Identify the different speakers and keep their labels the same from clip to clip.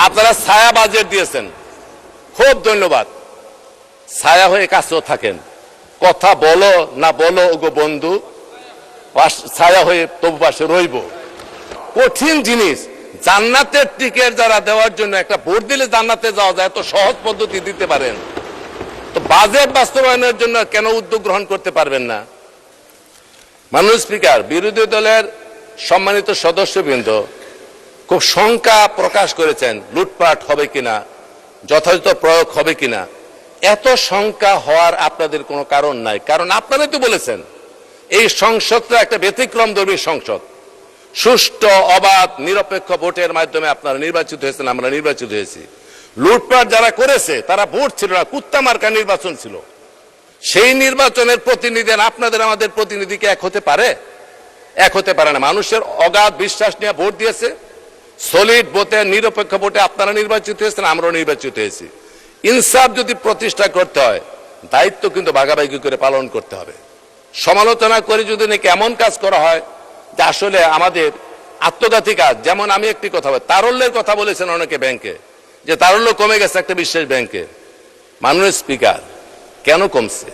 Speaker 1: আপনারা ছায়া বাজেট দিয়েছেন, খুব ধন্যবাদ। ছায়া হয়ে কাছেও থাকেন, কথা বলো না বলো ওগো বন্ধু, ছায়া হয়ে তবু পাশে রইব। কঠিন জিনিস, জান্নাতের টিকিট যারা দেওয়ার জন্য একটা ভোট দিলে জান্নাতে যাওয়া যায়, এত সহজ পদ্ধতি দিতে পারেন, তো বাজেট বাস্তবায়নের জন্য কেন উদ্যোগ গ্রহণ করতে পারবেন না? মাননীয় স্পিকার, বিরোধী দলের সম্মানিত সদস্যবৃন্দ খুব শঙ্কা প্রকাশ করেছেন, লুটপাট হবে কিনা, যথাযথ প্রয়োগ হবে কিনা। এত শঙ্কা হওয়ার আপনাদের কোনো কারণ নাই, কারণ আপনারাই তো বলেছেন এই সংসদটা একটা ব্যতিক্রমধর্মী সংসদ, সুষ্ঠু অবাধ নিরপেক্ষ ভোটের মাধ্যমে আপনারা নির্বাচিত হয়েছেন, আমরা নির্বাচিত হয়েছি। লুটপাট যারা করেছে তারা ভোট ছিল না, কুত্তা মার্কা নির্বাচন ছিল। সেই নির্বাচনের প্রতিনিধি আপনাদের আমাদের প্রতিনিধিকে এক হতে পারে? এক হতে পারে না। মানুষের অগাধ বিশ্বাস নিয়ে ভোট দিয়েছে, সলিড ভোটে, নিরপেক্ষ ভোটে আপনারা নির্বাচিত হয়েছেন, আমরাও নির্বাচিত হয়েছি। ইনসাফ যদি প্রতিষ্ঠা করতে হয়, দায়িত্ব কিন্তু ভাগাভাগি করে পালন করতে হবে। সমালোচনা করে যদি নাকি এমন কাজ করা হয় যে আসলে আমাদের আত্মঘাতী কাজ, যেমন আমি একটি কথা বলি, তারল্যের কথা বলেছেন অনেকে ব্যাংকে, যে তারল্য কমে গেছে একটা বিশেষ ব্যাংকে। মাননীয় স্পিকার, কেন কমছে?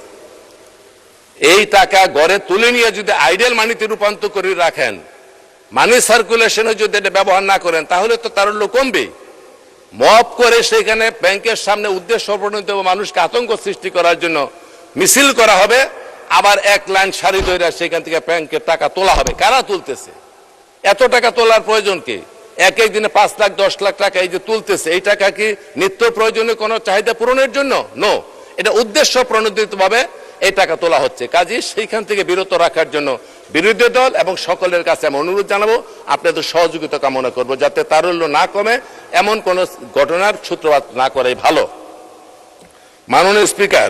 Speaker 1: এই টাকা গড়ে তুলে নিয়ে যদি আইডিয়াল মানিতে রূপান্তর করে রাখেন, মানি সার্কুলেশনে যদি এটা ব্যবহার না করেন, তাহলে তো তারল্য কমবেই। মব করে সেখানে ব্যাংকের সামনে উদ্দেশ্য প্রণীত মানুষকে আতঙ্ক সৃষ্টি করার জন্য মিছিল করা হবে, আবার এক লাইন সারি ধরে সেখান থেকে ব্যাংকের টাকা তোলা হবে। কারা তুলতেছে? এত টাকা তোলার প্রয়োজন কি? এক এক দিনে 5 লাখ 10 লাখ টাকা এই যে তুলতেছে, এই টাকা কি নিত্য প্রয়োজনীয় কোনো চাহিদা পূরণের জন্য? নো, এটা উদ্দেশ্য প্রণোদিত ভাবে এই টাকা তোলা হচ্ছে। কাজে সেইখান থেকে বিরত রাখার জন্য বিরোধী দল এবং সকলের কাছে আমি অনুরোধ জানাবো, আপনাদের সহযোগিতা কামনা করব, যাতে তারল্য না কমে, এমন কোন ঘটনার সূত্রপাত না করাই ভালো। মাননীয় স্পিকার,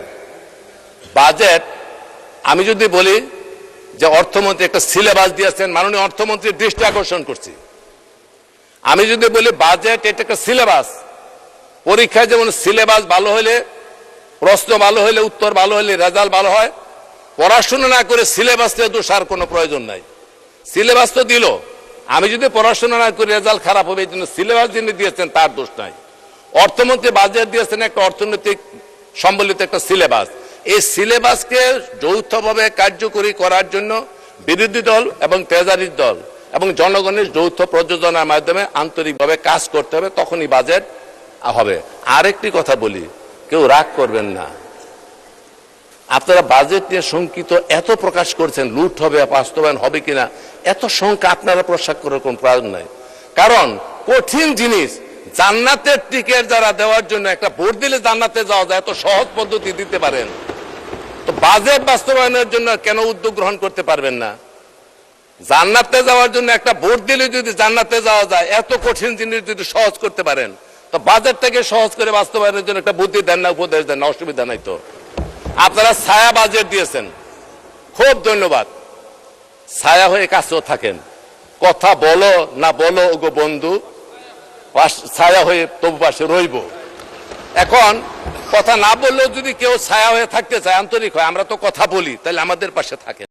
Speaker 1: বাজেট আমি যদি বলি যে অর্থমন্ত্রী একটা সিলেবাস দিয়েছেন, মাননীয় অর্থমন্ত্রীর দৃষ্টি আকর্ষণ করছি। আমি যদি বলি বাজেট এটা একটা সিলেবাস, পরীক্ষায় যেমন সিলেবাস ভালো হলে, প্রশ্ন ভালো হলে, উত্তর ভালো হলে রেজাল্ট ভালো হয়, পড়াশোনা না করে সিলেবাস দিয়ে দোষার কোনো প্রয়োজন নাই। সিলেবাস তো দিল, আমি যদি পড়াশোনা না করে রেজাল্ট খারাপ হবে, এই জন্য সিলেবাস যিনি দিয়েছেন তার দোষ নাই। অর্থমন্ত্রী বাজেট দিয়েছেন একটা অর্থনৈতিক সম্বলিত একটা সিলেবাস। এই সিলেবাসকে যৌথভাবে কার্যকরী করার জন্য বিরোধী দল এবং ট্রেজারি দল এবং জনগণের যৌথ প্রযোজনার মাধ্যমে আন্তরিকভাবে কাজ করতে হবে, তখনই বাজেট হবে। আরেকটি কথা বলি, কেউ রাগ করবেন না, আপনারা বাজেট নিয়ে শঙ্কিত এত প্রকাশ করছেন, লুট হবে, বাস্তবায়ন হবে কিনা, এত শঙ্কা আপনারা প্রকাশ করার কোন প্রয়োজন নাই। কারণ কঠিন জিনিস, জান্নাতের টিকিট যারা দেওয়ার জন্য একটা ভোট দিলে জান্নাতে যাওয়া যায়, এত সহজ পদ্ধতি দিতে পারেন, তো বাজেট বাস্তবায়নের জন্য কেন উদ্যোগ গ্রহণ করতে পারবেন না? জান্নাতে যাওয়ার জন্য একটা ভোট দিলে যদি জান্নাতে যাওয়া যায়, এত কঠিন জিনিস যদি সহজ করতে পারেন, তো বাজেটটাকে সহজ করে বাস্তবায়নের জন্য একটা বুদ্ধি দেন না, উপদেশ দেন না, অসুবিধা নাই তো। আপনারা ছায়া বাজেট দিয়েছেন, খুব ধন্যবাদ। ছায়া হয়ে কাছেও থাকেন, কথা বলো না বলো ওগো বন্ধু, ছায়া হয়ে তবু পাশে রইব। এখন কথা না বললেও যদি কেউ ছায়া হয়ে থাকতে চায়, আন্তরিক হয়, আমরা তো কথা বলি, তাহলে আমাদের পাশে থাকেন।